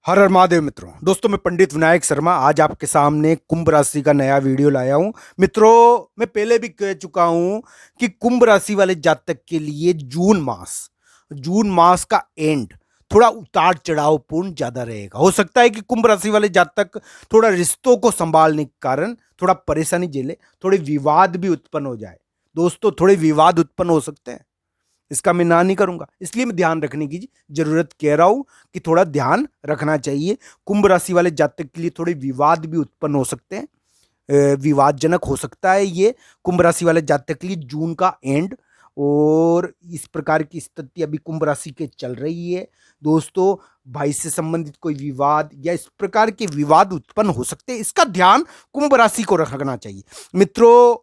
हर हर महादेव मित्रों। दोस्तों, मैं पंडित विनायक शर्मा आज आपके सामने कुंभ राशि का नया वीडियो लाया हूं। मित्रों, मैं पहले भी कह चुका हूं कि कुंभ राशि वाले जातक के लिए जून मास का एंड थोड़ा उतार चढ़ाव पूर्ण ज्यादा रहेगा। हो सकता है कि कुंभ राशि वाले जातक थोड़ा रिश्तों को संभालने के कारण थोड़ा परेशानी झेले, थोड़े विवाद भी उत्पन्न हो जाए। दोस्तों, थोड़े विवाद उत्पन्न हो सकते हैं, इसका मैं ना नहीं करूंगा, इसलिए मैं ध्यान रखने की जरूरत कह रहा हूं कि थोड़ा ध्यान रखना चाहिए। कुंभ राशि वाले जातक के लिए थोड़े विवाद भी उत्पन्न हो सकते हैं, विवादजनक हो सकता है ये कुंभ राशि वाले जातक के लिए जून का एंड। और इस प्रकार की स्थिति अभी कुंभ राशि के चल रही है। दोस्तों, भाई से संबंधित कोई विवाद या इस प्रकार के विवाद उत्पन्न हो सकते हैं, इसका ध्यान कुंभ राशि को रखना चाहिए। मित्रों,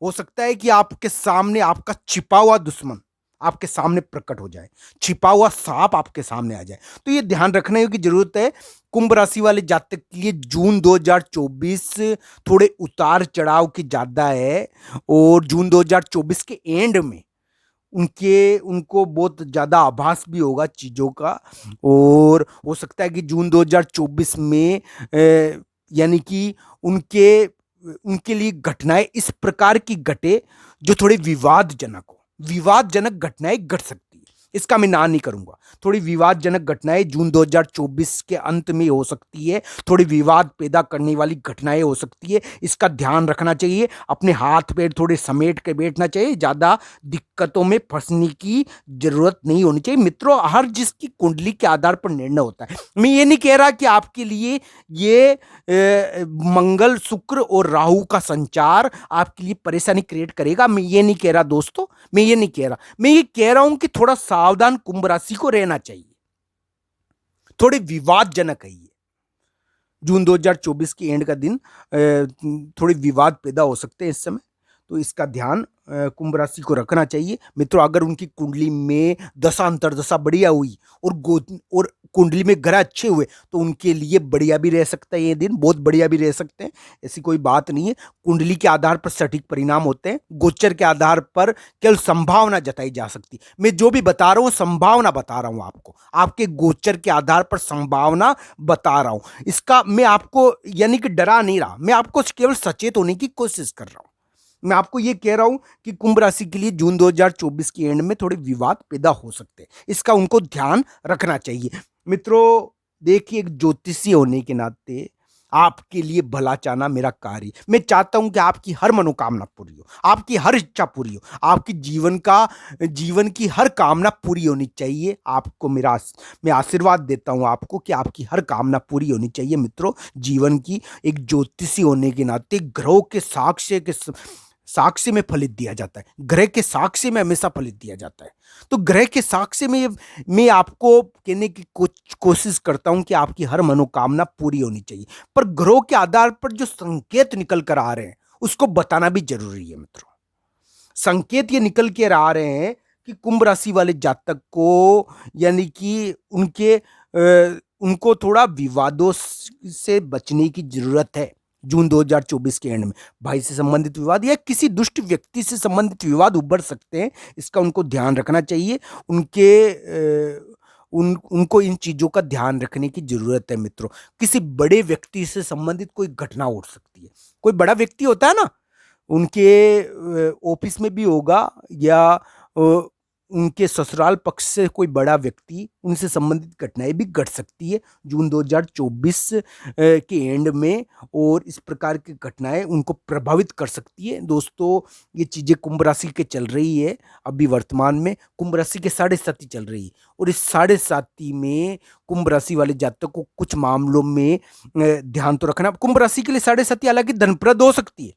हो सकता है कि आपके सामने आपका छिपा हुआ दुश्मन आपके सामने प्रकट हो जाए, छिपा हुआ सांप आपके सामने आ जाए। तो ये ध्यान रखने की जरूरत है। कुंभ राशि वाले जातक के लिए जून 2024 थोड़े उतार चढ़ाव की ज्यादा है। और जून 2024 के एंड में उनको बहुत ज्यादा आभास भी होगा चीजों का। और हो सकता है कि जून 2024 में यानी कि उनके उनके लिए घटनाएं इस प्रकार की घटे जो थोड़े विवादजनक घटनाएं घट सकती है। इसका मैं ना नहीं करूंगा। थोड़ी विवादजनक घटनाएं जून 2024 के अंत में हो सकती है, थोड़ी विवाद पैदा करने वाली घटनाएं हो सकती है। इसका ध्यान रखना चाहिए, अपने हाथ पैर थोड़े समेट के बैठना चाहिए, ज्यादा दिक्कतों में फंसने की जरूरत नहीं होनी चाहिए। मित्रों, हर जिसकी कुंडली के आधार पर निर्णय होता है। मैं ये नहीं कह रहा कि आपके लिए ये मंगल शुक्र और राहु का संचार आपके लिए परेशानी क्रिएट करेगा। मैं ये नहीं कह रहा दोस्तों, मैं ये नहीं कह रहा। मैं ये कह रहा हूं कि थोड़ा सावधान कुंभ राशि को रहना चाहिए। थोड़े विवादजनक है ये जून 2024 की एंड का दिन। थोड़े विवाद पैदा हो सकते हैं इस समय, तो इसका ध्यान कुंभ राशि को रखना चाहिए। मित्रों, अगर उनकी कुंडली में दशा अंतर्दशा बढ़िया हुई और कुंडली में ग्रह अच्छे हुए तो उनके लिए बढ़िया भी रह सकता है, ये दिन बहुत बढ़िया भी रह सकते हैं। ऐसी कोई बात नहीं है। कुंडली के आधार पर सटीक परिणाम होते हैं, गोचर के आधार पर केवल संभावना जताई जा सकती। मैं जो भी बता रहा हूं संभावना बता रहा हूं आपको, आपके गोचर के आधार पर संभावना बता रहा हूं। इसका मैं आपको यानी कि डरा नहीं रहा, मैं आपको केवल सचेत होने की कोशिश कर रहा हूं। मैं आपको यह कह रहा हूं कि कुंभ राशि के लिए जून 2024 के एंड में थोड़े विवाद पैदा हो सकते हैं, इसका उनको ध्यान रखना चाहिए। मित्रों, देखिए, एक ज्योतिषी होने के नाते आपके लिए भला चाहना मेरा कार्य। मैं चाहता हूं कि आपकी हर मनोकामना पूरी हो, आपकी हर इच्छा पूरी हो, आपकी जीवन की हर कामना पूरी होनी चाहिए। आपको मैं आशीर्वाद देता हूं आपको कि आपकी हर कामना पूरी होनी चाहिए। मित्रों, जीवन की एक ज्योतिषी होने के नाते ग्रहों के साक्ष्य में फलित दिया जाता है, ग्रह के साक्ष्य में हमेशा फलित दिया जाता है। तो ग्रह के साक्ष्य में मैं आपको कहने की कोशिश करता हूं कि आपकी हर मनोकामना पूरी होनी चाहिए, पर ग्रहों के आधार पर जो संकेत निकल कर आ रहे हैं उसको बताना भी जरूरी है। मित्रों, संकेत ये निकल के आ रहे हैं कि कुंभ राशि वाले जातक को यानी कि उनको थोड़ा विवादों से बचने की जरूरत है। जून 2024 के एंड में भाई से संबंधित विवाद या किसी दुष्ट व्यक्ति से संबंधित विवाद उभर सकते हैं, इसका उनको ध्यान रखना चाहिए। उनको इन चीजों का ध्यान रखने की जरूरत है। मित्रों, किसी बड़े व्यक्ति से संबंधित कोई घटना उठ सकती है। कोई बड़ा व्यक्ति होता है ना, उनके ऑफिस में भी होगा या उनके ससुराल पक्ष से कोई बड़ा व्यक्ति, उनसे संबंधित घटनाएं भी घट सकती है जून 2024 के एंड में। और इस प्रकार की घटनाएं उनको प्रभावित कर सकती है। दोस्तों, ये चीजें कुंभ राशि के चल रही है। अभी वर्तमान में कुंभ राशि के 7.5 चल रही है, और इस 7.5 में कुंभ राशि वाले जातकों को कुछ मामलों में ध्यान तो रखना। कुंभ राशि के लिए 7.5 हालांकि धनप्रद हो सकती है,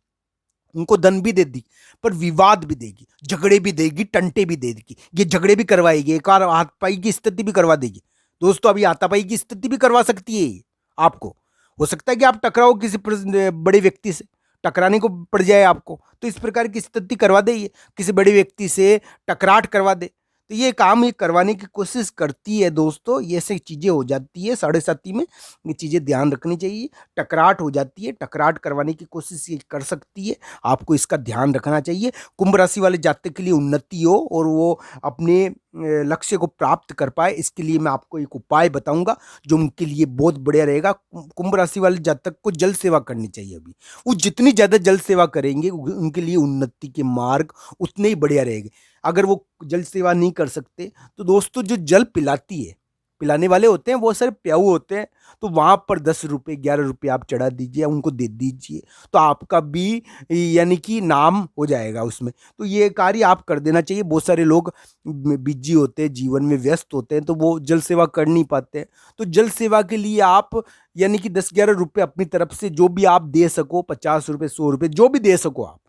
उनको धन भी दे दी, पर विवाद भी देगी, झगड़े भी देगी, टंटे भी देगी। ये झगड़े भी करवाएगी, एक बार हाथापाई की स्थिति भी करवा देगी। दोस्तों, अभी हाथापाई की स्थिति भी करवा सकती है ये आपको। हो सकता है कि आप टकराओ किसी बड़े व्यक्ति से, टकराने को पड़ जाए आपको, तो इस प्रकार की स्थिति करवा दे, ये किसी बड़े व्यक्ति से टकराट करवा दे। तो ये काम ये करवाने की कोशिश करती है दोस्तों, ये ऐसी चीज़ें हो जाती है साढ़े साथी में, ये चीज़ें ध्यान रखनी चाहिए। टकराट हो जाती है, टकराट करवाने की कोशिश ये कर सकती है, आपको इसका ध्यान रखना चाहिए। कुंभ राशि वाले जातक के लिए उन्नति हो और वो अपने लक्ष्य को प्राप्त कर पाए, इसके लिए मैं आपको एक उपाय बताऊंगा जो उनके लिए बहुत बढ़िया रहेगा। कुंभ राशि वाले जातक को जल सेवा करनी चाहिए अभी। वो जितनी ज़्यादा जल सेवा करेंगे उनके लिए उन्नति के मार्ग उतने ही बढ़िया रहेंगे। अगर वो जल सेवा नहीं कर सकते तो दोस्तों जो जल पिलाती है, पिलाने वाले होते हैं वो सारे प्याऊ होते हैं, तो वहाँ पर 10 रुपये 11 रुपये आप चढ़ा दीजिए, उनको दे दीजिए, तो आपका भी यानी कि नाम हो जाएगा उसमें। तो ये कार्य आप कर देना चाहिए। बहुत सारे लोग बिजी होते हैं, जीवन में व्यस्त होते हैं, तो वो जल सेवा कर नहीं पाते हैं। तो जल सेवा के लिए आप यानी कि 10-11 रुपये अपनी तरफ से जो भी आप दे सको, 50 रुपये 100 रुपये जो भी दे सको आप,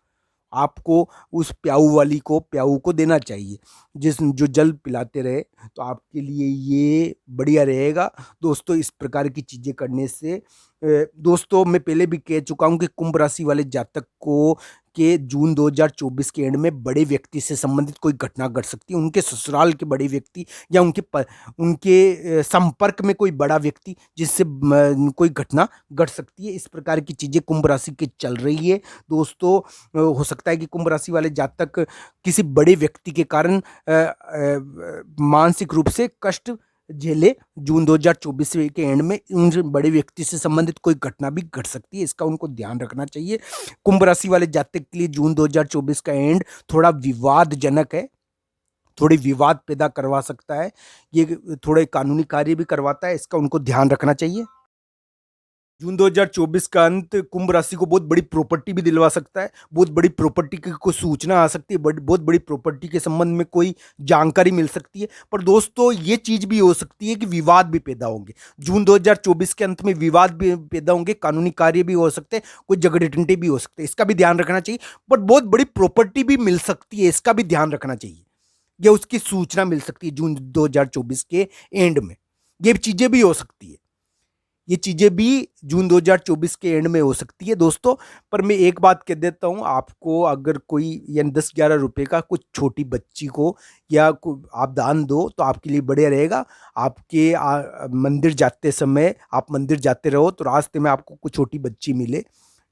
आपको उस प्याऊ को देना चाहिए जिस जो जल पिलाते रहे, तो आपके लिए ये बढ़िया रहेगा दोस्तों। इस प्रकार की चीज़ें करने से दोस्तों मैं पहले भी कह चुका हूँ कि कुंभ राशि वाले जातक को के जून 2024 के एंड में बड़े व्यक्ति से संबंधित कोई घटना घट सकती है। उनके ससुराल के बड़े व्यक्ति या उनके संपर्क में कोई बड़ा व्यक्ति जिससे कोई घटना घट सकती है। इस प्रकार की चीज़ें कुंभ राशि की चल रही है दोस्तों। हो सकता है कि कुंभ राशि वाले जातक किसी बड़े व्यक्ति के कारण मानसिक रूप से कष्ट झेले। जून 2024 के एंड में उन बड़े व्यक्ति से संबंधित कोई घटना भी घट सकती है, इसका उनको ध्यान रखना चाहिए। कुंभ राशि वाले जातक के लिए जून 2024 का एंड थोड़ा विवादजनक है, थोड़ी विवाद पैदा करवा सकता है, ये थोड़े कानूनी कार्य भी करवाता है, इसका उनको ध्यान रखना चाहिए। जून 2024 का अंत कुंभ राशि को बहुत बड़ी प्रॉपर्टी भी दिलवा सकता है। बहुत बड़ी प्रॉपर्टी की कोई सूचना आ सकती है, बहुत बड़ी प्रॉपर्टी के संबंध में कोई जानकारी मिल सकती है। पर दोस्तों ये चीज़ भी हो सकती है कि विवाद भी पैदा होंगे। जून 2024 के अंत में विवाद भी पैदा होंगे, कानूनी कार्य भी हो सकते हैं, कोई झगड़े टंटे भी हो सकते हैं, इसका भी ध्यान रखना चाहिए। बट बहुत बड़ी प्रॉपर्टी भी मिल सकती है, इसका भी ध्यान रखना चाहिए। या उसकी सूचना मिल सकती है जून 2024 के एंड में, ये चीज़ें भी हो सकती है। ये चीज़ें भी जून 2024 के एंड में हो सकती है दोस्तों। पर मैं एक बात कह देता हूँ आपको, अगर कोई यानी 10-11 रुपये का कुछ छोटी बच्ची को या आप दान दो तो आपके लिए बढ़िया रहेगा। आपके मंदिर जाते समय आप मंदिर जाते रहो तो रास्ते में आपको कुछ छोटी बच्ची मिले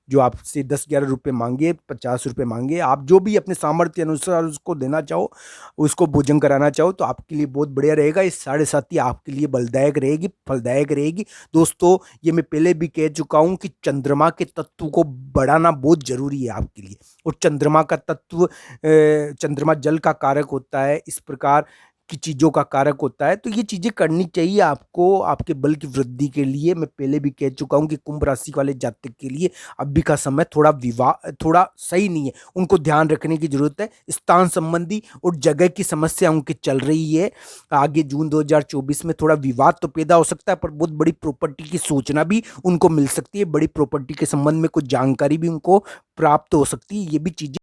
जो आपसे 10-11 रुपये मांगे, 50 रुपये मांगे, आप जो भी अपने सामर्थ्य अनुसार उसको देना चाहो, उसको भोजन कराना चाहो, तो आपके लिए बहुत बढ़िया रहेगा। इस साढ़े साथी आपके लिए बलदायक रहेगी, फलदायक रहेगी दोस्तों। ये मैं पहले भी कह चुका हूँ कि चंद्रमा के तत्व को बढ़ाना बहुत जरूरी है आपके लिए। और चंद्रमा का तत्व, चंद्रमा जल का कारक होता है, इस प्रकार की चीज़ों का कारक होता है, तो ये चीज़ें करनी चाहिए आपको आपके बल की वृद्धि के लिए। मैं पहले भी कह चुका हूँ कि कुंभ राशि वाले जातक के लिए अभी का समय थोड़ा सही नहीं है, उनको ध्यान रखने की जरूरत है। स्थान संबंधी और जगह की समस्या उनकी चल रही है। आगे जून 2024 में थोड़ा विवाद तो पैदा हो सकता है, पर बहुत बड़ी प्रॉपर्टी की सूचना भी उनको मिल सकती है। बड़ी प्रॉपर्टी के संबंध में कुछ जानकारी भी उनको प्राप्त हो सकती है। ये भी चीज़ें